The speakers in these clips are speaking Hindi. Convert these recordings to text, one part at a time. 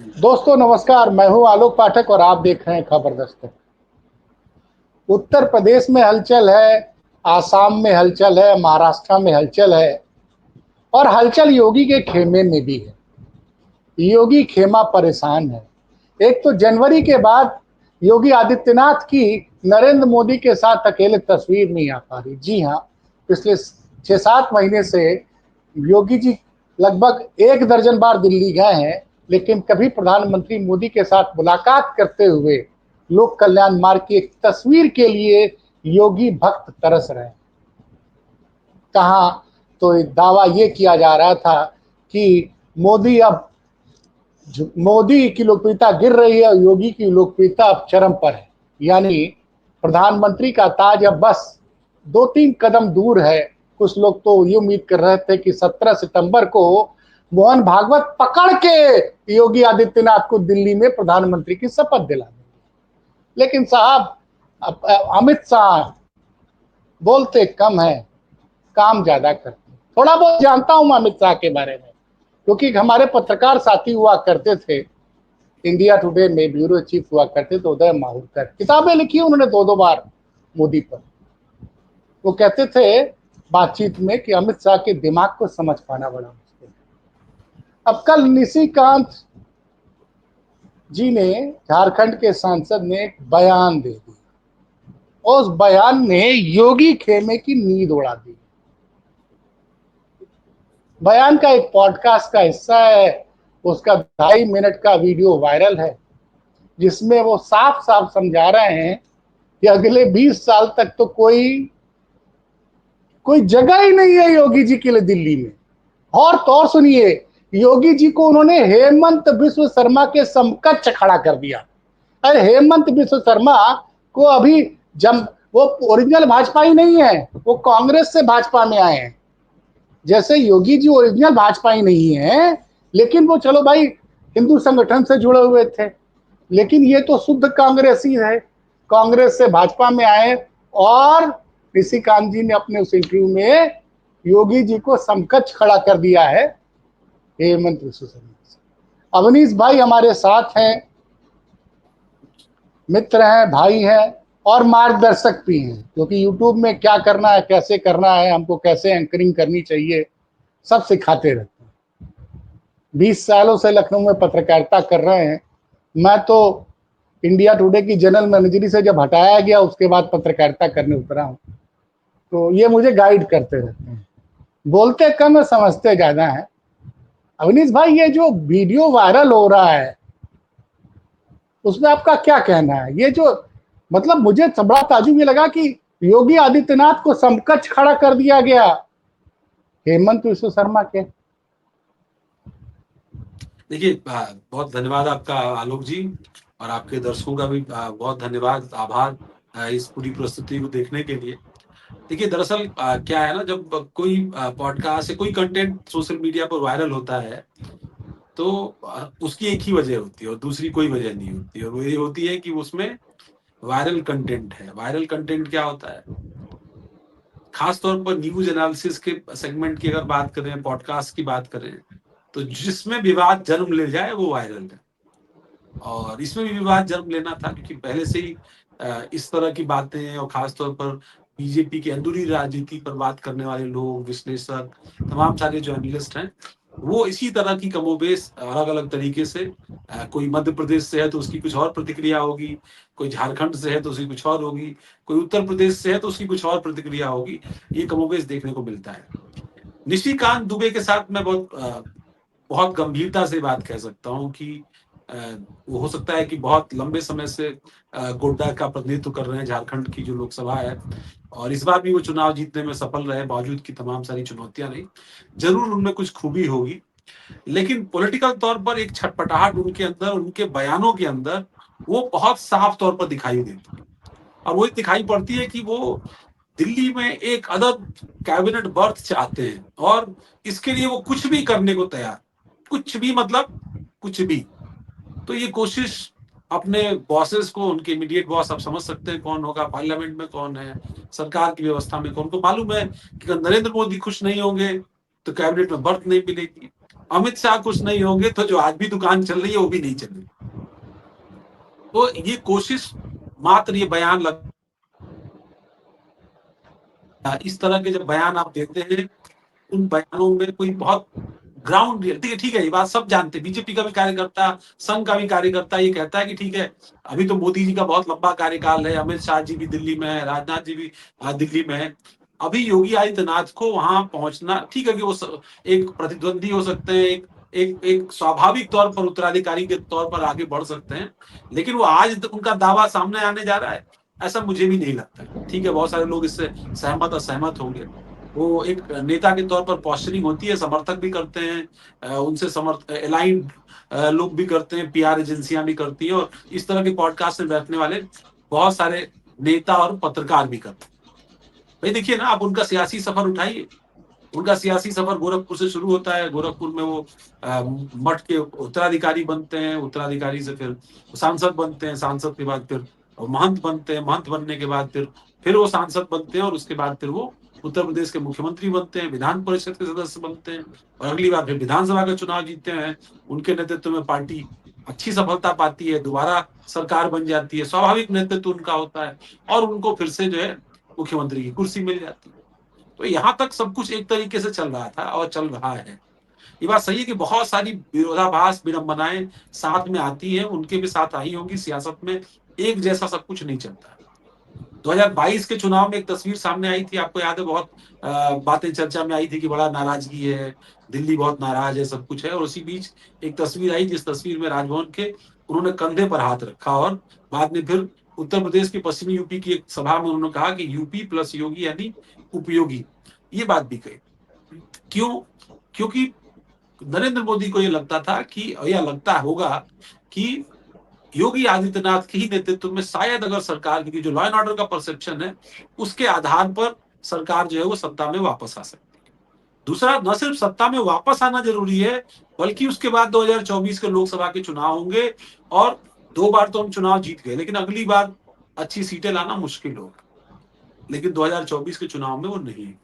दोस्तों नमस्कार, मैं हूं आलोक पाठक और आप देख रहे हैं खबर दस्तक। उत्तर प्रदेश में हलचल है, आसाम में हलचल है, महाराष्ट्र में हलचल है और हलचल योगी के खेमे में भी है। योगी खेमा परेशान है। एक तो जनवरी के बाद योगी आदित्यनाथ की नरेंद्र मोदी के साथ अकेले तस्वीर नहीं आ पा रही। जी हाँ, पिछले 6-7 महीने से योगी जी लगभग 1 दर्जन बार दिल्ली गए हैं, लेकिन कभी प्रधानमंत्री मोदी के साथ मुलाकात करते हुए लोक कल्याण मार्ग की एक तस्वीर के लिए योगी भक्त तरस रहे हैं। कहा तो एक दावा ये किया जा रहा था कि मोदी अब मोदी की लोकप्रियता गिर रही है और योगी की लोकप्रियता अब चरम पर है। यानी प्रधानमंत्री का ताज अब बस 2-3 कदम दूर है। कुछ लोग तो ये उम्मीद कर रहे थे कि 17 सितंबर को मोहन भागवत पकड़ के योगी आदित्यनाथ को दिल्ली में प्रधानमंत्री की शपथ दिला देंगे। लेकिन साहब, अमित शाह बोलते कम है, काम ज्यादा करते। थोड़ा बहुत जानता हूं मैं अमित शाह के बारे में, क्योंकि हमारे पत्रकार साथी हुआ करते थे इंडिया टुडे में, ब्यूरो चीफ हुआ करते थे उदय माहुरकर। किताबें लिखी उन्होंने 2-2 बार मोदी पर। वो कहते थे बातचीत में कि अमित शाह के दिमाग को समझ पाना बड़ा मुश्किल है। अब कल निशिकांत जी ने, झारखंड के सांसद ने एक बयान दे दिया। उस बयान ने योगी खेमे की नींद उड़ा दी। बयान का एक पॉडकास्ट का हिस्सा है, उसका 2.5 मिनट का वीडियो वायरल है, जिसमें वो साफ साफ समझा रहे हैं कि अगले 20 साल तक तो कोई जगह ही नहीं है योगी जी के लिए दिल्ली में। और तो और सुनिए, योगी जी को उन्होंने हेमंत बिश्व शर्मा के समकक्ष खड़ा कर दिया। अरे हेमंत बिश्व शर्मा को अभी जब वो ओरिजिनल भाजपा ही नहीं है, वो कांग्रेस से भाजपा में आए हैं। जैसे योगी जी ओरिजिनल भाजपा ही नहीं है, लेकिन वो चलो भाई हिंदू संगठन से जुड़े हुए थे, लेकिन ये तो शुद्ध कांग्रेसी है, कांग्रेस से भाजपा में आए। और ऋषिकांत जी ने अपने उस इंटरव्यू में योगी जी को समकक्ष खड़ा कर दिया है हेमंत बिश्व शर्मा। अवनीश भाई हमारे साथ हैं, मित्र हैं, भाई हैं और मार्गदर्शक भी हैं, क्योंकि यूट्यूब में क्या करना है, कैसे करना है, हमको कैसे एंकरिंग करनी चाहिए, सब सिखाते रहते हैं। 20 सालों से लखनऊ में पत्रकारिता कर रहे हैं। मैं तो इंडिया टुडे की जनरल मैनेजरी से जब हटाया गया, उसके बाद पत्रकारिता करने उतरा हूँ, तो ये मुझे गाइड करते रहते हैं। बोलते कम है, समझते ज्यादा है। अवनीश भाई, ये जो वीडियो वायरल हो रहा है उसमें आपका क्या कहना है? ये जो मतलब मुझे बड़ा ताजुब ये लगा कि योगी आदित्यनाथ को समकक्ष खड़ा कर दिया गया हेमंत बिश्व शर्मा के। देखिए, बहुत धन्यवाद आपका आलोक जी, और आपके दर्शकों का भी बहुत धन्यवाद, आभार इस पूरी प्रस्तुति को देखने के लिए। देखिए, दरअसल क्या है ना, जब कोई पॉडकास्ट या कोई कंटेंट सोशल मीडिया पर वायरल होता है, तो उसकी एक ही वजह होती है और दूसरी कोई वजह नहीं होती, और वो ये होती है कि उसमें वायरल कंटेंट है। वायरल कंटेंट क्या होता है? खास तौर पर न्यूज एनालिसिस के सेगमेंट की अगर बात करें, पॉडकास्ट की बात करें, तो जिसमें विवाद जन्म ले जाए वो वायरल है। और इसमें भी विवाद जन्म लेना था, क्योंकि पहले से ही इस तरह की बातें, और खासतौर पर बीजेपी की अंदरूनी राजनीति पर बात करने वाले लोग, विश्लेषक, तमाम सारे जो एनालिस्ट हैं, वो इसी तरह की कमोबेश अलग अलग तरीके से, कोई मध्य प्रदेश से है तो उसकी कुछ और प्रतिक्रिया होगी, कोई झारखंड से है तो उसकी कुछ और होगी, कोई उत्तर प्रदेश से है तो उसकी कुछ और प्रतिक्रिया होगी। ये कमोबेश देखने को मिलता है। निशिकांत दुबे के साथ मैं बहुत गंभीरता से बात कह सकता हूँ कि अ, वो हो सकता है कि बहुत लंबे समय से गोड्डा का प्रतिनिधित्व कर रहे हैं झारखंड की जो लोकसभा है, और इस बार भी वो चुनाव जीतने में सफल रहे, बावजूद की तमाम सारी चुनौतियां नहीं। जरूर उनमें कुछ खूबी होगी, लेकिन पॉलिटिकल तौर पर एक छटपटाहट उनके अंदर, उनके बयानों के अंदर वो बहुत साफ तौर पर दिखाई देती है। और वो दिखाई पड़ती है कि वो दिल्ली में एक अदद कैबिनेट बर्थ चाहते हैं, और इसके लिए वो कुछ भी करने को तैयार। कुछ भी मतलब कुछ भी। तो ये कोशिश अपने बॉसेस को, उनके इमीडिएट बॉस आप समझ सकते हैं कौन होगा, पार्लियामेंट में कौन है, सरकार की व्यवस्था में कौन, को मालूम है कि अगर नरेंद्र मोदी खुश नहीं होंगे तो कैबिनेट में बर्थ नहीं मिलेगी। अमित शाह खुश नहीं होंगे तो जो आज भी दुकान चल रही है वो भी नहीं चलेगी। तो ये कोशिश मात्र ये बयान लग इस तरह के जब बयान आप देते हैं, उन बयानों में कोई बहुत ग्राउंड रियल ठीक है, ये बात सब जानते हैं। बीजेपी का भी कार्यकर्ता, संघ का भी कार्यकर्ता ये कहता है कि ठीक है, अभी तो मोदी जी का बहुत लंबा कार्यकाल है, अमित शाह जी भी दिल्ली में है, राजनाथ जी भी दिल्ली में है। अभी योगी आदित्यनाथ को वहां पहुंचना ठीक है कि वो एक प्रतिद्वंदी हो सकते हैं, एक स्वाभाविक तौर पर उत्तराधिकारी के तौर पर आगे बढ़ सकते हैं, लेकिन वो आज उनका दावा सामने आने जा रहा है, ऐसा मुझे भी नहीं लगता है। ठीक है, बहुत सारे लोग इससे सहमत असहमत होंगे। वो एक नेता के तौर पर पॉस्चरिंग होती है, समर्थक भी करते हैं, उनसे अलाइंड लोग भी करते हैं, पीआर एजेंसियां भी करती हैं, और इस तरह के पॉडकास्ट में बैठने वाले बहुत सारे नेता और पत्रकार भी करते हैं। भाई देखिए ना, आप उनका सियासी सफर उठाइए। उनका सियासी सफर गोरखपुर से शुरू होता है। गोरखपुर में वो मठ के उत्तराधिकारी बनते हैं, उत्तराधिकारी से फिर सांसद बनते हैं, सांसद के बाद फिर महंत बनते हैं, महंत बनने के बाद फिर वो सांसद बनते हैं, और उसके बाद फिर वो उत्तर प्रदेश के मुख्यमंत्री बनते हैं, विधान परिषद के सदस्य बनते हैं, और अगली बार फिर विधानसभा का चुनाव जीतते हैं। उनके नेतृत्व में पार्टी अच्छी सफलता पाती है, दोबारा सरकार बन जाती है, स्वाभाविक नेतृत्व उनका होता है, और उनको फिर से जो है मुख्यमंत्री की कुर्सी मिल जाती है। तो यहाँ तक सब कुछ एक तरीके से चल रहा था और चल रहा है। ये बात सही है कि बहुत सारी विरोधाभास, विडंबनाएं साथ में आती हैं, उनके भी साथ आई होंगी। सियासत में एक जैसा सब कुछ नहीं चलता। 2022 के चुनाव में एक तस्वीर सामने आई थी, आपको याद है, बहुत बातें चर्चा में आई थी कि बड़ा नाराजगी है, दिल्ली बहुत नाराज है, सब कुछ है, और उसी बीच एक तस्वीर आई जिस तस्वीर में राजभवन के उन्होंने कंधे पर हाथ रखा, और बाद में फिर उत्तर प्रदेश की पश्चिमी यूपी की एक सभा में उन्होंने कहा कि यूपी प्लस योगी यानी उपयोगी। ये बात भी कही। क्यों? क्योंकि नरेंद्र मोदी को ये लगता था कि, या लगता होगा कि योगी आदित्यनाथ के ही नेतृत्व में शायद अगर सरकार की जो लॉ एंड ऑर्डर का परसेप्शन है, उसके आधार पर सरकार जो है वो सत्ता में वापस आ सकती है। दूसरा, न सिर्फ सत्ता में वापस आना जरूरी है, बल्कि उसके बाद 2024 के लोकसभा के चुनाव होंगे, और 2 बार तो हम चुनाव जीत गए, लेकिन अगली बार अच्छी सीटें लाना मुश्किल होगा। लेकिन 2024 के चुनाव में वो नहीं है।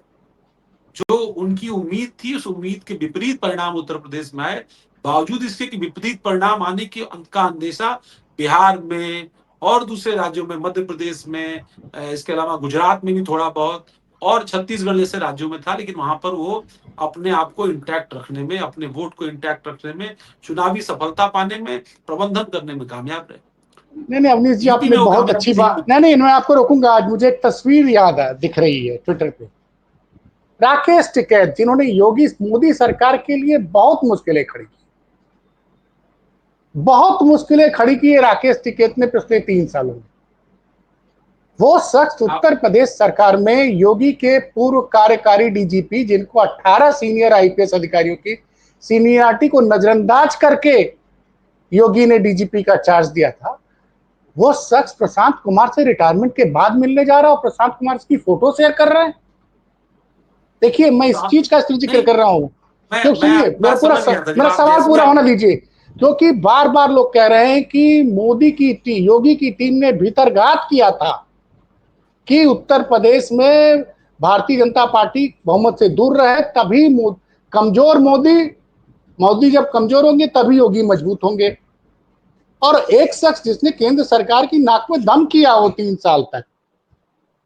जो उनकी उम्मीद थी, उस उम्मीद के विपरीत परिणाम उत्तर प्रदेश में आए। बावजूद इसके कि विपरीत परिणाम आने की का अंदेशा बिहार में और दूसरे राज्यों में, मध्य प्रदेश में, इसके अलावा गुजरात में भी थोड़ा बहुत, और छत्तीसगढ़ जैसे राज्यों में था, लेकिन वहां पर वो अपने आप को इंटैक्ट रखने में, अपने वोट को इंटैक्ट रखने में, चुनावी सफलता पाने में, प्रबंधन करने में कामयाब रहे। नहीं नहीं अवनीश जी, यूपी आपने में वो बहुत कामयाबी अच्छी नहीं बात, मिली। नहीं नहीं मैं आपको रोकूंगा। आज मुझे एक तस्वीर याद है, दिख रही है ट्विटर पे, राकेश टिकैत जिन्होंने योगी मोदी सरकार के लिए बहुत मुश्किलें खड़ी की, बहुत मुश्किलें खड़ी की है राकेश टिकैत ने पिछले 3 सालों में। वो शख्स उत्तर प्रदेश सरकार में योगी के पूर्व कार्यकारी डीजीपी, जिनको 18 सीनियर आईपीएस अधिकारियों की सीनियरिटी को नजरअंदाज करके योगी ने डीजीपी का चार्ज दिया था, वो शख्स प्रशांत कुमार से रिटायरमेंट के बाद मिलने जा रहा है और प्रशांत कुमार की फोटो शेयर कर रहा है। देखिए, मैं इस चीज का जिक्र नहीं, कर रहा हूं, मैं क्यों, मैं सुनिए आपकी बात समझ गया था। जब मेरा आप सवाल जैसे पूरा आप होना दीजिए। क्योंकि बार बार लोग कह रहे हैं कि योगी की टीम ने भीतरघात किया था कि उत्तर प्रदेश में भारतीय जनता पार्टी बहुमत से दूर रहे, तभी कमजोर मोदी जब कमजोर होंगे तभी योगी मजबूत होंगे। और एक शख्स जिसने केंद्र सरकार की नाक में दम किया हो 3 साल तक,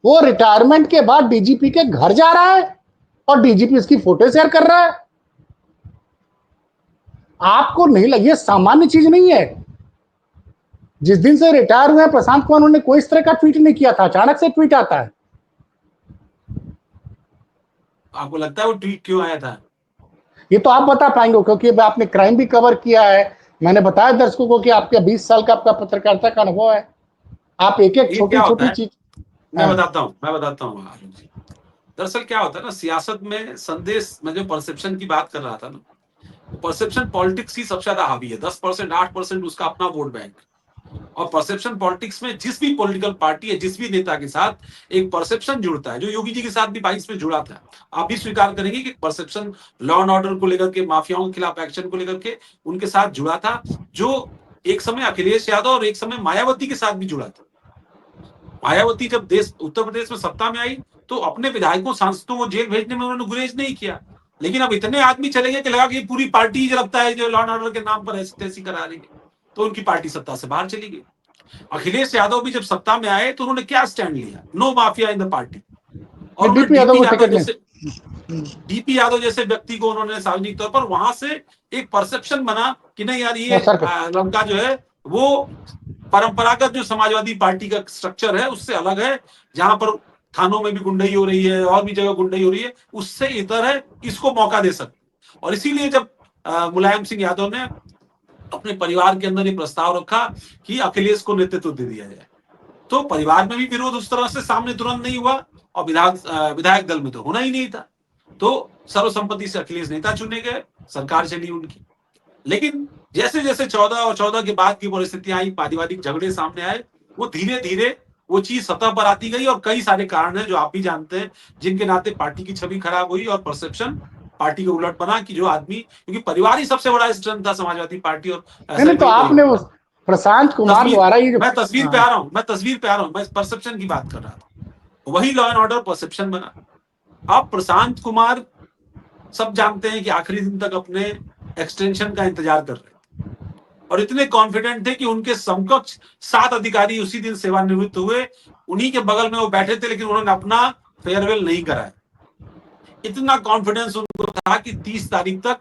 वो रिटायरमेंट के बाद डीजीपी के घर जा रहा है और डीजीपी इसकी फोटो शेयर कर रहा है। आपको नहीं लगी, ये सामान्य चीज नहीं है। जिस दिन से रिटायर हुए प्रशांत कुमार, उन्होंने कोई इस तरह का ट्वीट नहीं किया था, अचानक से ट्वीट आता है। आपको लगता है वो ट्वीट क्यों आया था? ये तो आप बता पाएंगे, क्योंकि आपने क्राइम भी कवर किया है। मैंने बताया दर्शकों को कि आपका 20 साल का आपका पत्रकारिता का अनुभव है। आप एक एक ये छोटी क्या होता छोटी है, चीज। मैं बताता हूँ आलोक जी। दरअसल क्या होता है ना, सियासत में संदेश, मैं जो परसेप्शन की बात कर रहा था ना, परसेप्शन पॉलिटिक्स ही सबसे ज्यादा हावी है। 10%, 8% उसका अपना वोट बैंक। और परसेप्शन पॉलिटिक्स में जिस भी पॉलिटिकल पार्टी है, जिस भी नेता के साथ एक परसेप्शन जुड़ता है, जो योगी जी के साथ भी 22 में जुड़ा था। आप भी स्वीकार करेंगे कि परसेप्शन लॉ एंड ऑर्डर को लेकर के, माफियाओं के खिलाफ एक्शन को लेकर के उनके साथ जुड़ा था, जो एक समय अखिलेश यादव और एक समय मायावती के साथ भी जुड़ा था। मायावती जब उत्तर प्रदेश में सत्ता में आई, तो अपने विधायकों, सांसदों को जेल भेजने में उन्होंने गुरेज नहीं किया, लेकिन अब इतने आदमी चले गए कि लगा कि पूरी पार्टी जो लगता है जो लॉ एंड ऑर्डर के नाम पर ऐसी तैसी करा रही है, तो उनकी पार्टी सत्ता से बाहर चली गई। अखिलेश यादव भी जब सत्ता में आए तो उन्होंने क्या स्टैंड लिया, no mafia in the party, और उन्होंने डीपी यादव को टिकट डीपी यादव जैसे व्यक्ति को उन्होंने सार्वजनिक तौर पर, वहां से एक परसेप्शन बना कि नहीं यार ये लड़का जो है वो परंपरागत जो समाजवादी पार्टी का स्ट्रक्चर है उससे अलग है, जहां पर थानों में भी गुंडाई हो रही है और भी जगह गुंडाई हो रही है, उससे इतर है, इसको मौका दे सकते। और इसीलिए जब मुलायम सिंह यादव ने अपने परिवार के अंदर ये प्रस्ताव रखा कि अखिलेश को नेतृत्व दे दिया जाए, तो परिवार में भी विरोध उस तरह से सामने तुरंत नहीं हुआ, और विधायक दल में तो होना ही नहीं था। तो सर्वसम्मति से अखिलेश नेता चुने गए, सरकार चली उनकी। लेकिन जैसे जैसे 14 और 14 के बाद की परिस्थितियां आई, पारिवारिक झगड़े सामने आए, वो धीरे धीरे वो चीज सतह पर आती गई, और कई सारे कारण हैं जो आप भी जानते हैं, जिनके नाते पार्टी की छवि खराब हुई और परसेप्शन पार्टी के उलट बना कि जो आदमी, क्योंकि परिवार ही सबसे बड़ा स्ट्रेंथ था समाजवादी पार्टी। और नहीं तो आपने उस प्रशांत कुमार द्वारा ये मैं तस्वीर पे आ रहा हूं, मैं परसेप्शन की बात कर रहा था, वही लॉ एंड ऑर्डर परसेप्शन बना। अब प्रशांत कुमार सब जानते हैं कि आखिरी दिन तक अपने एक्सटेंशन का इंतजार कर रहे थे, और इतने कॉन्फिडेंट थे कि उनके समकक्ष 7 अधिकारी उसी दिन सेवानिवृत्त हुए, उन्हीं के बगल में वो बैठे थे, लेकिन उन्होंने अपना फेयरवेल नहीं कराया। इतना कॉन्फिडेंस उनको था कि 30 तारीख तक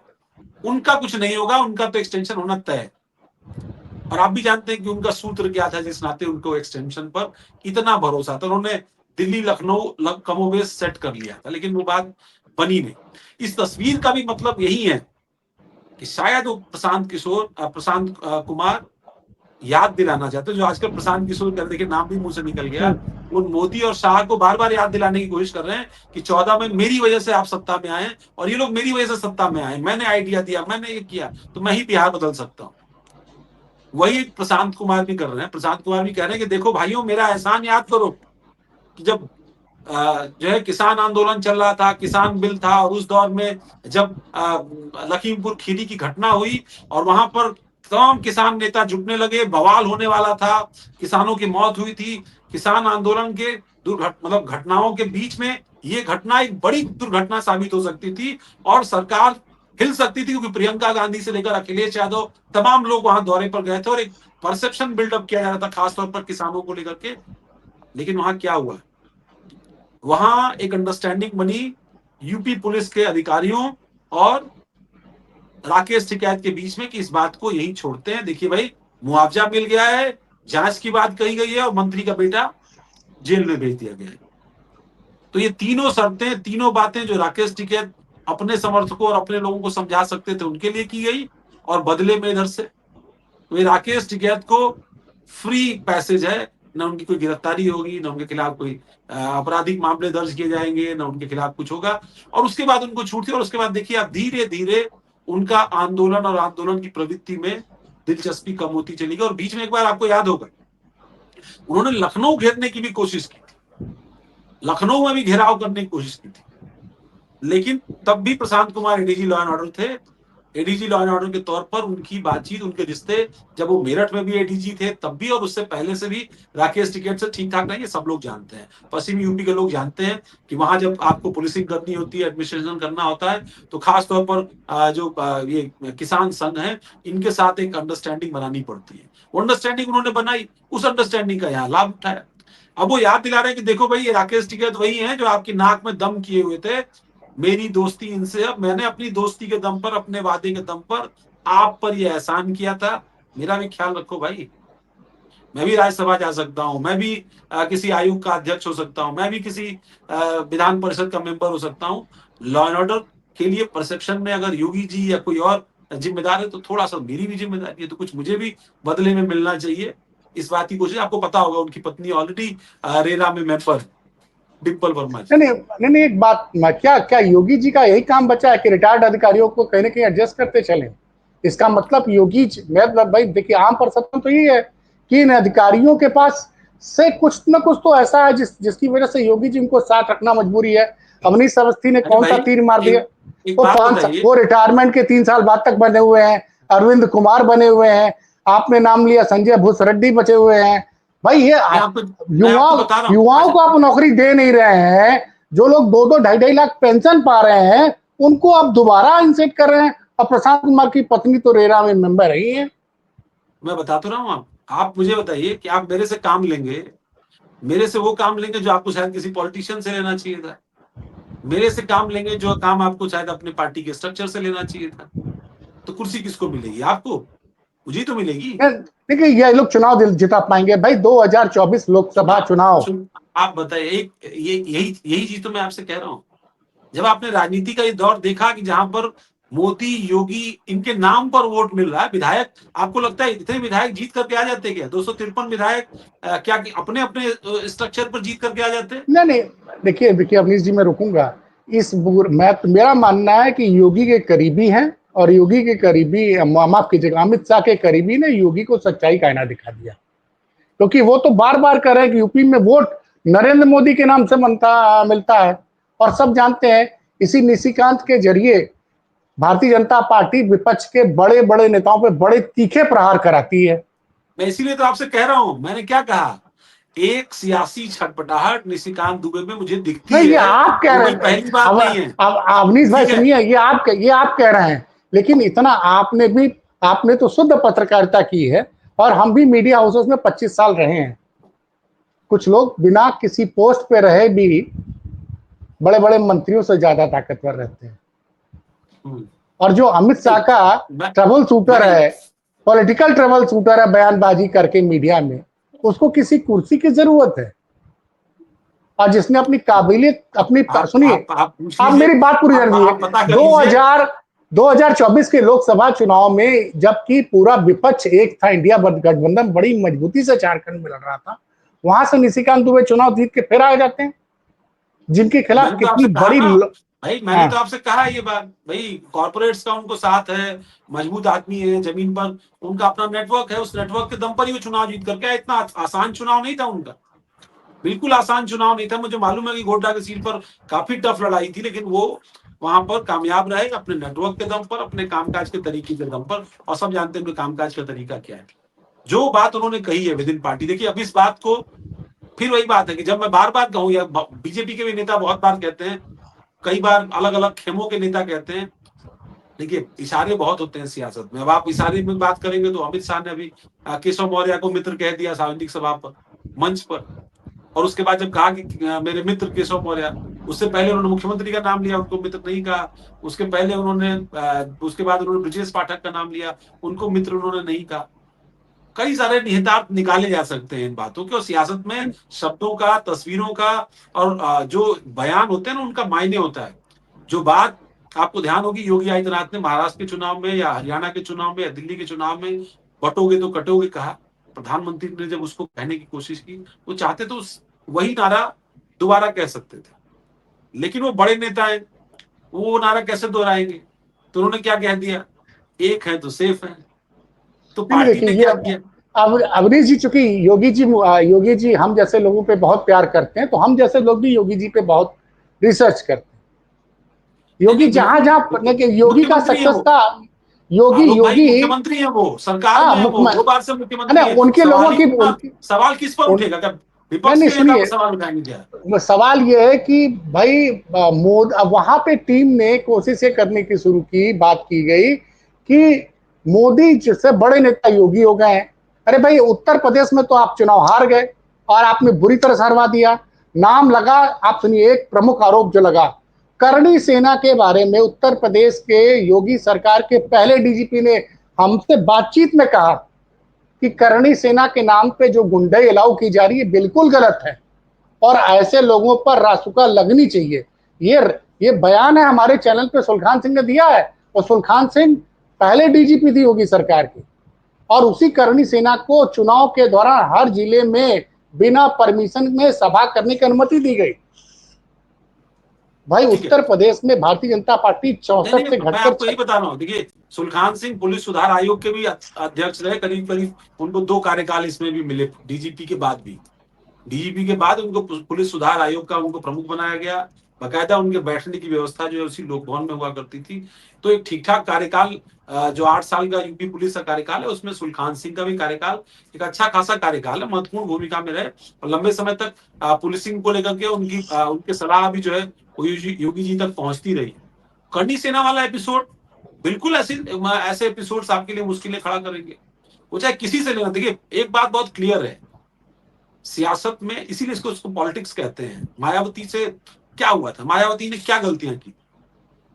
उनका कुछ नहीं होगा, उनका तो एक्सटेंशन होना तय है। और आप भी जानते हैं कि उनका सूत्र क्या था, जिस नाते उनको एक्सटेंशन पर इतना भरोसा था। उन्होंने दिल्ली लखनऊ कमोबेश सेट कर लिया था, लेकिन वो बात बनी नहीं। इस तस्वीर का भी मतलब यही है कि शायद वो प्रशांत कुमार याद दिलाना चाहते, जो आजकल प्रशांत किशोर करने के नाम भी मुंह से निकल गया, वो मोदी और शाह को बार बार याद दिलाने की कोशिश कर रहे हैं कि 14 में मेरी वजह से आप सत्ता में आए, और ये लोग मेरी वजह से सत्ता में आए, मैंने आइडिया दिया, मैंने ये किया, तो मैं ही बिहार बदल सकता हूं। वही प्रशांत कुमार भी कर रहे हैं। प्रशांत कुमार भी कह रहे हैं कि देखो भाइयों, मेरा एहसान याद करो कि जब जो है किसान आंदोलन चल रहा था, किसान बिल था, और उस दौर में जब लखीमपुर खीरी की घटना हुई और वहां पर तमाम किसान नेता जुटने लगे, बवाल होने वाला था, किसानों की मौत हुई थी, किसान आंदोलन के मतलब घटनाओं के बीच में ये घटना एक बड़ी दुर्घटना साबित हो सकती थी, और सरकार हिल सकती थी, क्योंकि प्रियंका गांधी से लेकर अखिलेश यादव तमाम लोग वहां दौरे पर गए थे, और एक परसेप्शन बिल्डअप किया जा रहा था खासतौर पर किसानों को लेकर के। लेकिन वहां क्या हुआ, वहां एक अंडरस्टैंडिंग बनी यूपी पुलिस के अधिकारियों और राकेश टिकैत के बीच में कि इस बात को यही छोड़ते हैं। देखिए भाई, मुआवजा मिल गया है, जांच की बात कही गई है, और मंत्री का बेटा जेल में भेज दिया गया है। तो ये तीनों शर्तें, तीनों बातें जो राकेश टिकैत अपने समर्थकों और अपने लोगों को समझा सकते थे, उनके लिए की गई, और बदले में इधर से तो ये राकेश टिकैत को फ्री पैसेज है, न उनकी कोई गिरफ्तारी होगी, न उनके खिलाफ कोई आपराधिक मामले दर्ज किए जाएंगे, न उनके खिलाफ कुछ होगा, और उसके बाद उनको छूट थी। और उसके बाद देखिए आप, धीरे धीरे उनका आंदोलन और आंदोलन की प्रवृत्ति में दिलचस्पी कम होती चली गई। और बीच में एक बार आपको याद होगा, उन्होंने लखनऊ घेरने की भी कोशिश की थी, लखनऊ में भी घेराव करने की कोशिश की थी, लेकिन तब भी Prashant Kumar ADG law and order थे। एडीजी लॉ एंड ऑर्डर के तौर पर उनकी बातचीत, उनके रिश्ते, जब वो मेरठ में भी एडीजी थे तब भी, और उससे पहले से भी राकेश टिकैत से ठीक ठाक नहीं है, सब लोग जानते हैं, पश्चिमी यूपी के लोग जानते हैं कि वहां जब आपको पुलिसिंग करनी होती है, एडमिनिस्ट्रेशन करना होता है, तो खास तौर पर जो ये किसान संघ है, इनके साथ एक अंडरस्टैंडिंग बनानी पड़ती है। वो अंडरस्टैंडिंग उन्होंने बनाई, उस अंडरस्टैंडिंग का यहाँ लाभ उठाया। अब वो याद दिला रहे हैं कि देखो भाई, ये राकेश टिकैत वही है जो आपकी नाक में दम किए हुए थे, मेरी दोस्ती इनसे, अब मैंने अपनी दोस्ती के दम पर, अपने वादे के दम पर आप पर यह एहसान किया था, मेरा भी ख्याल रखो भाई। मैं भी राज्यसभा जा सकता हूं, मैं भी किसी आयोग का अध्यक्ष हो सकता हूं, मैं भी किसी विधान परिषद का मेंबर हो सकता हूं। लॉ एंड ऑर्डर के लिए परसेप्शन में अगर योगी जी या कोई और जिम्मेदार है, तो थोड़ा सा मेरी भी जिम्मेदारी है, तो कुछ मुझे भी बदले में मिलना चाहिए। इस बात की कोशिश, आपको पता होगा उनकी पत्नी ऑलरेडी रेरा में मेंबर, डिम्पल वर्मा जी। नहीं, एक बात, क्या क्या योगी जी का यही काम बचा है कि रिटायर्ड अधिकारियों को कहीं ना कहीं एडजस्ट करते चले? इसका मतलब योगी जी, भाई देखिए, आम परसेप्शन तो यही है कि इन अधिकारियों के पास से कुछ न कुछ तो ऐसा है जिसकी वजह से योगी जी उनको साथ रखना मजबूरी है। अवनीश अवस्थी ने कौन सा तीर मार दिया? वो रिटायरमेंट के 3 साल बाद तक बने हुए हैं, अरविंद कुमार बने हुए हैं, आपने नाम लिया संजय भूसरेड्डी बचे हुए हैं। भाई ये युवाओं को आप नौकरी दे नहीं रहे हैं। जो लोग 2-2 ढाई-ढाई लाख पेंशन पा रहे हैं, उनको आप दोबारा इंसेट कर रहे हैं। और प्रशांत कुमार की पत्नी तो रेरा में मेंबर रही है। मैं बता तो रहा हूँ, आप मुझे बताइए कि आप मेरे से काम लेंगे, मेरे से वो काम लेंगे जो आपको शायद किसी पॉलिटिशियन से लेना चाहिए था, मेरे से काम लेंगे जो काम आपको शायद अपने पार्टी के स्ट्रक्चर से लेना चाहिए था। तो कुर्सी किसको मिलेगी? आपको? मुझे तो मिलेगी। देखिए, ये लोग चुनाव जिता पाएंगे भाई? 2024 लोकसभा चुनाव। आप बताइए, एक यही यही चीज तो मैं आपसे कह रहा हूँ। जब आपने राजनीति का ये दौर देखा कि जहां पर मोदी, योगी, इनके नाम पर वोट मिल रहा है, विधायक, आपको लगता है इतने विधायक जीत करके आ जाते क्या? 253 विधायक क्या अपने अपने स्ट्रक्चर पर जीत करके आ जाते? नहीं नहीं, देखिए देखिए अवनीश जी, मैं रुकूंगा। मेरा मानना है कि योगी के करीबी हैं, और योगी के करीबी, माफ कीजिएगा, अमित शाह के करीबी ने योगी को सच्चाई का आईना दिखा दिया। क्योंकि वो तो बार बार कह रहे हैं कि यूपी में वोट नरेंद्र मोदी के नाम से मिलता है। और सब जानते हैं, इसी निशिकांत के जरिए भारतीय जनता पार्टी विपक्ष के बड़े बड़े नेताओं पे बड़े तीखे प्रहार कराती है। मैं इसीलिए तो आपसे कह रहा हूं, मैंने क्या कहा, एक सियासी छटपटाहट निशिकांत दुबे में मुझे दिखती नहीं, ये है। आप कह वो रहे कोई हैं। पहली बात नहीं है। अब अवनीश भाई ठीक है। सुनिए, ये आप कह रहे हैं, लेकिन इतना आपने तो शुद्ध पत्रकारिता की है। और हम भी मीडिया हाउसेस में 25 साल रहे हैं। कुछ लोग बिना किसी पोस्ट पे रहे भी बड़े बड़े मंत्रियों से ज्यादा ताकतवर रहते हैं। हम्म। और जो अमित शाह का मैं ट्रबल शूटर मैं है, पॉलिटिकल ट्रबल शूटर है, बयानबाजी करके मीडिया में, उसको किसी कुर्सी की जरूरत है? और जिसने अपनी काबिलियत, सुनिए, आप पूछ आप लीजिए। मेरी बात पूरी कर दीजिए। आप पता कर लीजिए। 2024 के लोकसभा चुनाव में जबकि पूरा विपक्ष एक था, इंडिया गठबंधन बड़ी मजबूती से झारखंड में लड़ रहा था, वहां से निशिकांत दुबे चुनाव जीत के फिर आ जाते हैं, जिनके तो खिलाफ मैंने तो कितनी आपसे कहा बड़ी ना भाई, मैंने हाँ। तो आपसे कहा ये बात भाई, कॉर्पोरेट्स का उनको साथ है, मजबूत आदमी है, जमीन पर उनका अपना नेटवर्क है, उस नेटवर्क के दम पर ही वो चुनाव जीत करके आए। इतना आसान चुनाव नहीं था उनका, बिल्कुल आसान चुनाव नहीं था। मुझे मालूम है कि गोड्डा की सीट पर काफी टफ लड़ाई थी, लेकिन वो वहां पर कामयाब रहे अपने नेटवर्क के दम पर, अपने कामकाज के तरीके के दम पर। और सब जानते हैं उनके कामकाज का तरीका क्या है। जो बात उन्होंने कही है विद इन पार्टी, देखिए अब इस बात को, फिर वही बात है कि जब मैं बार बार कहूं, या बीजेपी के भी नेता बहुत बार कहते हैं, कई बार अलग अलग खेमों के नेता कहते हैं, देखिए इशारे बहुत होते हैं सियासत में। अब आप इशारे में बात करेंगे तो अमित शाह ने अभी केशव मौर्य को मित्र कह दिया सार्वजनिक सभा पर, मंच पर। और उसके बाद जब कहा कि मेरे मित्र केशव मौर्य, उससे पहले उन्होंने मुख्यमंत्री का नाम लिया, उनको मित्र नहीं कहा। उसके पहले उन्होंने उसके बाद उन्होंने ब्रजेश पाठक का नाम लिया, उनको मित्र उन्होंने नहीं कहा। कई सारे निहितार्थ निकाले जा सकते हैं इन बातों के, और सियासत में शब्दों का, तस्वीरों का, और जो बयान होते हैं ना, उनका मायने होता है। जो बात आपको ध्यान होगी, योगी आदित्यनाथ ने महाराष्ट्र के चुनाव में या हरियाणा के चुनाव में या दिल्ली के चुनाव में बटोगे तो कटोगे कहा, प्रधानमंत्री ने जब उसको कहने की कोशिश की, वो चाहते तो वही नारा दोबारा कह सकते थे, लेकिन वो बड़े नेता है, वो नारा कैसे दोहराएंगे? तो उन्होंने क्या कह दिया, एक है तो सेफ है। तो नहीं पार्टी देखिए, ने ये क्या किया? अब अवनीश जी, चूंकि योगी जी हम जैसे लोगों पे बहुत प्यार करते हैं, तो हम जैसे लोग भी योगी जी पे बहुत रिसर्च करते हैं। नहीं योगी नहीं, जहां बिल्कुल जहां बिल्कुल, योगी का मुख्यमंत्री है सक्सेस वो। का, योगी आलोक भाई योगी मुख्यमंत्री है, वो सरकार हाँ, में है, वो मुख्यमंत्री 2 बार से है ना, मुख्यमंत्री है। उनके सवाल लोगों ही की उठना, उनकी सवाल किस पर उन, उठेगा? क्या नहीं विपक्ष नहीं के नेता पर सुनिए, सवाल उठाएंगे क्या? सवाल ये है कि भाई मोद अब वहां पे टीम ने कोशिश ये करने की शुरू की, बात की गई कि मोदी से बड़े नेता योगी हो गए हैं। अरे भाई, उत्तर प्रदेश में तो आप चुनाव हार गए, और आपने बुरी तरह से हरवा दिया। नाम लगा, आप सुनिए, एक प्रमुख आरोप जो लगा, करणी सेना के बारे में उत्तर प्रदेश के योगी सरकार के पहले डीजीपी ने हमसे बातचीत में कहा कि करणी सेना के नाम पे जो गुंडई अलाउ की जा रही है बिल्कुल गलत है, और ऐसे लोगों पर रासुका लगनी चाहिए। ये ये बयान है, हमारे चैनल पे सुलखान सिंह ने दिया है। और सुलखान सिंह पहले डीजीपी थी योगी सरकार की, और उसी करणी सेना को चुनाव के दौरान हर जिले में बिना परमिशन में सभा करने की अनुमति दी गई। भाई, ठीक है। उत्तर प्रदेश में भारतीय जनता पार्टी नहीं 64 नहीं, से मैं घटकर आपको यही बता रहा हूँ, देखिए सुलखान सिंह पुलिस सुधार आयोग के भी अध्यक्ष रहे, करीब करीब उनको 2 कार्यकाल इसमें भी मिले, डीजीपी के बाद भी। डीजीपी के बाद उनको पुलिस सुधार आयोग का उनको प्रमुख बनाया गया। बाकायदा उनके बैठने की व्यवस्था जो है उसी लोक भवन में हुआ करती थी। तो एक ठीक ठाक कार्यकाल, जो 8 साल का यूपी पुलिस का कार्यकाल है, उसमें सुलखान सिंह का भी कार्यकाल एक अच्छा खासा कार्यकाल है, महत्वपूर्ण भूमिका में रहे, और लंबे समय तक पुलिसिंग को लेकर के उनकी उनके सलाह भी जो है वो योगी जी तक पहुंचती रही। करनी सेना वाला एपिसोड, बिल्कुल ऐसे एपिसोड्स आपके लिए मुश्किलें खड़ा करेंगे। वो चाहे किसी से लेना। देखिए, एक बात बहुत क्लियर है सियासत में, इसीलिए इसको पॉलिटिक्स कहते हैं। मायावती से क्या हुआ था? मायावती ने क्या गलतियां की?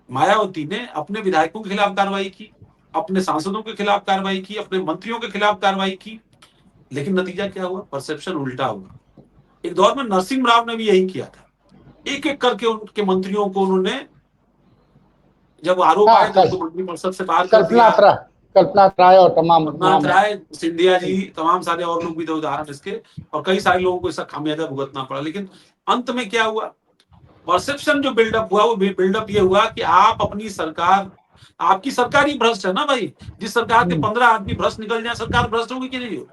मायावती ने अपने विधायकों के खिलाफ कार्रवाई की, अपने सांसदों के खिलाफ कार्रवाई की, अपने मंत्रियों के खिलाफ कार्रवाई की, लेकिन नतीजा क्या हुआ? परसेप्शन उल्टा हुआ। एक दौर में नरसिंह राव ने भी यही किया था। एक एक करके उनके मंत्रियों को उन्होंने, जब आरोप हाँ, आए तो उनको मंत्रिपरिषद से बाहर कर दिया। कल्पनाथ राय, कल्पनाथ राय और तमाम रघुनाथ नाम है। राय, सिंधिया जी, तमाम सारे और लोग भी थे उदाहरण इसके, और कई सारे लोगों को इसका खामियाजा भुगतना पड़ा। लेकिन अंत में क्या हुआ? परसेप्शन जो बिल्डअप हुआ, वो बिल्डअप ये हुआ कि आप अपनी सरकार, आपकी सरकार ही भ्रष्ट है ना भाई। जिस सरकार के 15 आदमी भ्रष्ट निकल जाए, सरकार भ्रष्ट होगी कि नहीं हो?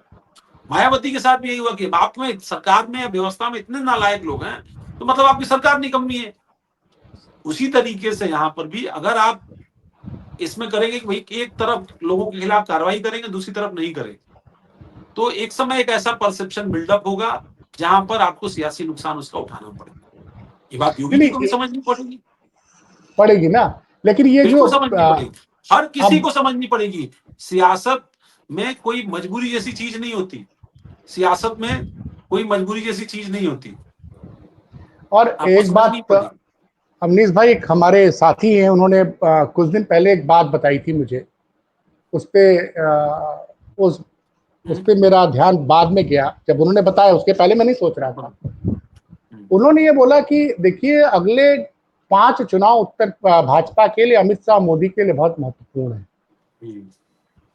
मायावती के साथ भी यही हुआ कि आप में सरकार में, व्यवस्था में इतने नालायक लोग हैं, तो मतलब आपकी सरकार निकम्मी है। उसी तरीके से यहां पर भी अगर आप इसमें करेंगे कि भाई एक तरफ लोगों के खिलाफ कार्रवाई करेंगे, दूसरी तरफ नहीं करेंगे, तो एक समय एक ऐसा परसेप्शन बिल्डअप होगा जहां पर आपको सियासी नुकसान उसका उठाना पड़ेगा। ये बात योगी नहीं जी को भी नहीं, समझनी पड़ेगी, पड़ेगी ना। लेकिन ये जो बिल्कुल समझनी पड़ेगी, हर किसी अब को समझनी पड़ेगी। सियासत में कोई मजबूरी जैसी चीज नहीं होती, सियासत में कोई मजबूरी जैसी चीज नहीं होती, और आपको एक समझनी बात, पड़ेगी। अवनीश भाई, एक हमारे साथी हैं, उन्होंने कुछ दिन पहले एक बात बताई थी मुझे। उस पे उस उस हम्म, पे मेरा ध्यान बाद में गया, जब उन्होंने बताया, उसके पहले मैं नहीं सोच रहा था। हम्म, उन्होंने ये बोला कि देखिए, अगले 5 चुनाव उत्तर भाजपा के लिए, अमित शाह मोदी के लिए बहुत महत्वपूर्ण है। हम्म,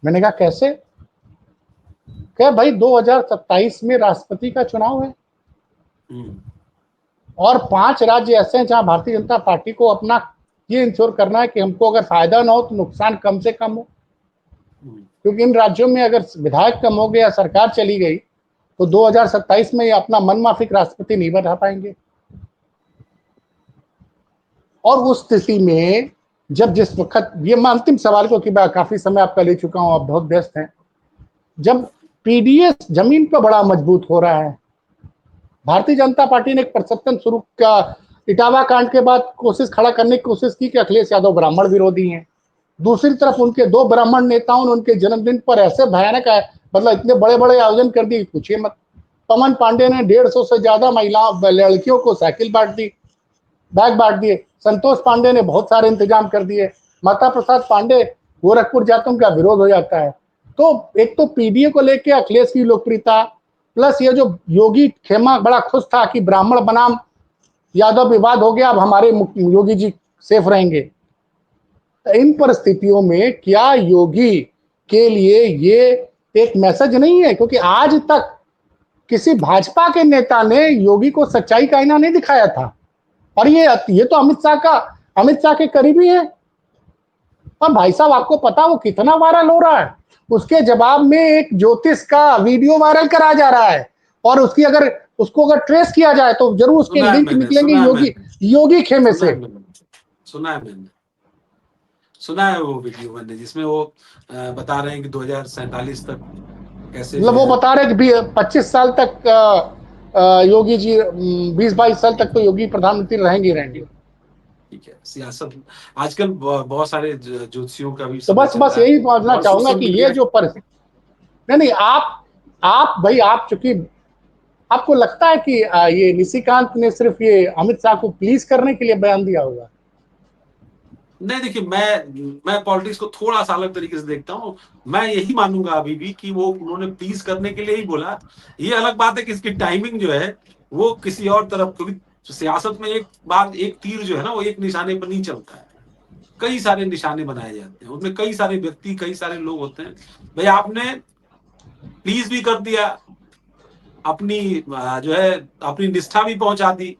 मैंने कहा कैसे? क्या भाई, 2027 में राष्ट्रपति का चुनाव है, हम्म, और 5 राज्य ऐसे हैं जहां भारतीय जनता पार्टी को अपना ये इंश्योर करना है कि हमको अगर फायदा ना हो तो नुकसान कम से कम हो। हम्म, क्योंकि इन राज्यों में अगर विधायक कम हो गए या सरकार चली गई, तो 2027 में ये अपना मनमाफिक राष्ट्रपति नहीं बना पाएंगे। और उस स्थिति में, जब जिस वक्त ये, मैं अंतिम सवाल को, कि मैं काफी समय आपका ले चुका हूं, आप बहुत व्यस्त हैं, जब पीडीएस जमीन पर बड़ा मजबूत हो रहा है, भारतीय जनता पार्टी ने एक परसेप्शन शुरू किया, इटावा कांड के बाद कोशिश खड़ा करने की कोशिश की कि अखिलेश यादव ब्राह्मण विरोधी हैं। दूसरी तरफ उनके 2 ब्राह्मण नेताओं ने उनके जन्मदिन पर ऐसे भयानक है, मतलब इतने बड़े बड़े आयोजन कर दिए, पूछिए मत। पवन पांडे ने 150 से ज्यादा महिलाओं, लड़कियों को साइकिल बांट दी, बैग बांट दिए। संतोष पांडे ने बहुत सारे इंतजाम कर दिए। माता प्रसाद पांडे गोरखपुर जाते, उनका विरोध हो जाता है। तो एक तो पीडीए को लेकर अखिलेश की लोकप्रियता, प्लस ये जो योगी खेमा बड़ा खुश था कि ब्राह्मण बनाम यादव विवाद हो गया, अब हमारे योगी जी सेफ रहेंगे। इन परिस्थितियों में क्या योगी के लिए ये एक मैसेज नहीं है? क्योंकि आज तक किसी भाजपा के नेता ने योगी को सच्चाई का आईना नहीं दिखाया था। और ये तो अमित शाह के करीबी है। और भाई साहब, आपको पता वो कितना वायरल हो रहा है? उसके जवाब में एक ज्योतिष का वीडियो वायरल करा जा रहा है, और उसको अगर ट्रेस किया जाए तो जरूर उसके सुना है लिंक मैंने, निकलेंगे सुना है योगी मैंने, योगी खेमे सुना से। है मैंने, सुना है मैंने, सुना है वो वीडियो मैंने, जिसमें वो बता रहे हैं कि 2047 तक कैसे मतलब जो वो है। बता रहे कि 25 साल तक योगी जी, 20-22 साल तक तो योगी प्रधानमंत्री रहेंगे ही रहेंगे। ठीक है, सियासत आजकल बहुत सारे ज्योतिषियों का भी तो समय बस चल बस रहा है, यही बोलना और चाहूंगा सोशल कि ये मीडिया। जो पर नहीं नहीं, आप भाई, आप चूंकि आपको लगता है कि ये निशिकांत ने सिर्फ ये अमित शाह को प्लीज करने के लिए बयान दिया होगा? नहीं, देखिए, मैं पॉलिटिक्स को थोड़ा सा अलग तरीके से देखता हूँ। मैं यही मानूंगा अभी भी कि वो उन्होंने प्लीज करने के लिए ही बोला। ये अलग बात है कि इसकी टाइमिंग जो है वो किसी और तरफ, क्योंकि सियासत में एक बार एक तीर जो है ना, वो एक निशाने पर नहीं चलता है। कई सारे निशाने बनाए जाते हैं, उसमें कई सारे व्यक्ति, कई सारे लोग होते हैं। भाई, आपने प्लीज भी कर दिया, अपनी जो है अपनी निष्ठा भी पहुंचा दी,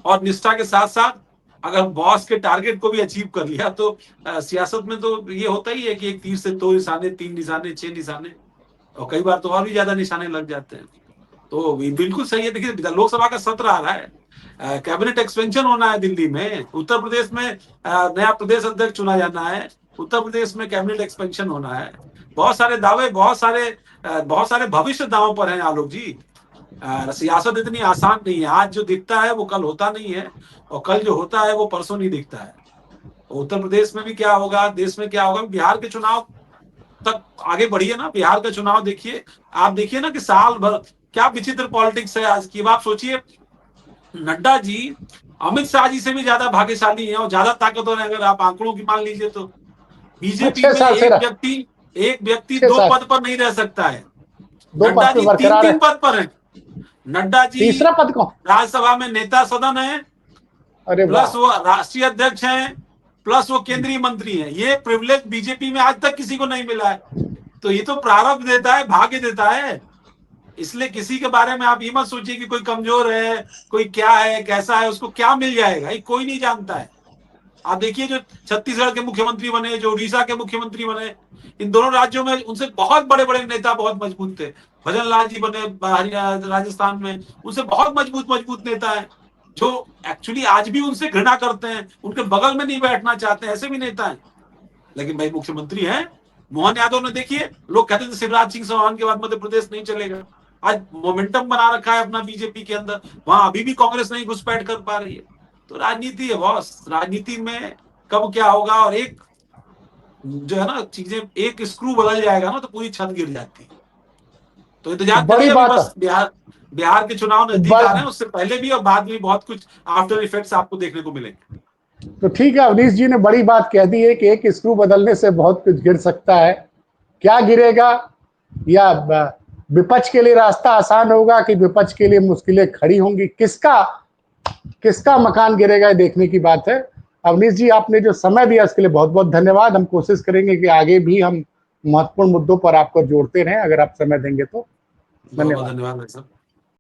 और निष्ठा के साथ साथ अगर बॉस के टारगेट को भी अचीव कर लिया, तो सियासत में तो ये होता ही है कि एक तीर से 2 निशाने, 3 निशाने, 6 निशाने, और कई बार तो और भी ज्यादा निशाने लग जाते हैं। तो बिल्कुल सही है। देखिए, लोकसभा का सत्र आ रहा है, कैबिनेट एक्सपेंशन होना है दिल्ली में, उत्तर प्रदेश में नया प्रदेश अध्यक्ष चुना जाना है, उत्तर प्रदेश में कैबिनेट एक्सपेंशन होना है। बहुत सारे दावे, बहुत सारे भविष्य दांव पर हैं आलोक जी। सियासत इतनी आसान नहीं है। आज जो दिखता है वो कल होता नहीं है, और कल जो होता है वो परसों नहीं दिखता है। उत्तर प्रदेश में भी क्या होगा, देश में क्या होगा, बिहार के चुनाव तक आगे बढ़िए ना। बिहार का चुनाव देखिए, आप देखिए ना कि साल भर क्या विचित्र पॉलिटिक्स है आज की। आप सोचिए, नड्डा जी अमित शाह जी से भी ज्यादा भाग्यशाली हैं और ज्यादा ताकतवर है, अगर आप आंकड़ों की मान लीजिए तो। हाँ, बीजेपी छह में साल से रहा, एक व्यक्ति 6 दो साल पद पर नहीं रह सकता है। दो नड्डा पद पे जी तीन बरकरार है। तीन पद पर हैं। नड्डा जी तीसरा पद कौन? राज्यसभा में नेता सदन है, अरे प्लस वाह। वो राष्ट्रीय अध्यक्ष हैं, प्लस वो केंद्रीय मंत्री हैं। ये प्रिविलेज बीजेपी में आज तक किसी को नहीं मिला है। तो ये तो प्रारब्ध देता है, भाग्य देता है। इसलिए किसी के बारे में आप ये मत सोचिए कि कोई कमजोर है, कोई क्या है, कैसा है, उसको क्या मिल जाएगा, ये कोई नहीं जानता है। आप देखिए, जो छत्तीसगढ़ के मुख्यमंत्री बने, जो उड़ीसा के मुख्यमंत्री बने, इन दोनों राज्यों में उनसे बहुत बड़े बड़े नेता बहुत मजबूत थे। भजन लाल जी बने राजस्थान में, उनसे बहुत मजबूत मजबूत नेता है, जो एक्चुअली आज भी उनसे घृणा करते हैं, उनके बगल में नहीं बैठना चाहते, ऐसे भी नेता हैं। लेकिन भाई मुख्यमंत्री हैं। मोहन यादव ने देखिए, लोग कहते थे शिवराज सिंह चौहान के बाद मध्य प्रदेश नहीं चलेगा। आज मोमेंटम बना रखा है अपना बीजेपी के अंदर, वहां अभी भी कांग्रेस नहीं घुसपैठ कर पा रही है। तो राजनीति है बॉस, राजनीति में कब क्या होगा, और एक जो है ना चीजें, एक स्क्रू बदल जाएगा ना तो पूरी छत गिर जाती है। तो तो इंतजार बड़ी करिए, अभी बात है। बस बिहार बिहार के चुनाव तो नजदीक आ रहे हैं, उससे पहले भी और बाद में भी बहुत कुछ आफ्टर इफेक्ट्स आपको देखने को मिलेंगे। तो ठीक है, अवनीश जी ने बड़ी बात कह दी है कि एक स्क्रू बदलने से बहुत कुछ गिर सकता है। क्या गिरेगा, या विपक्ष के लिए रास्ता आसान होगा कि विपक्ष के लिए मुश्किलें खड़ी होंगी, किसका किसका मकान गिरेगा, ये देखने की बात है। अवनीश जी, आपने जो समय दिया इसके लिए बहुत बहुत धन्यवाद। हम कोशिश करेंगे कि आगे भी हम महत्वपूर्ण मुद्दों पर आपको जोड़ते रहें, अगर आप समय देंगे तो। बहुत बहुत धन्यवाद। धन्यवाद भाई साहब।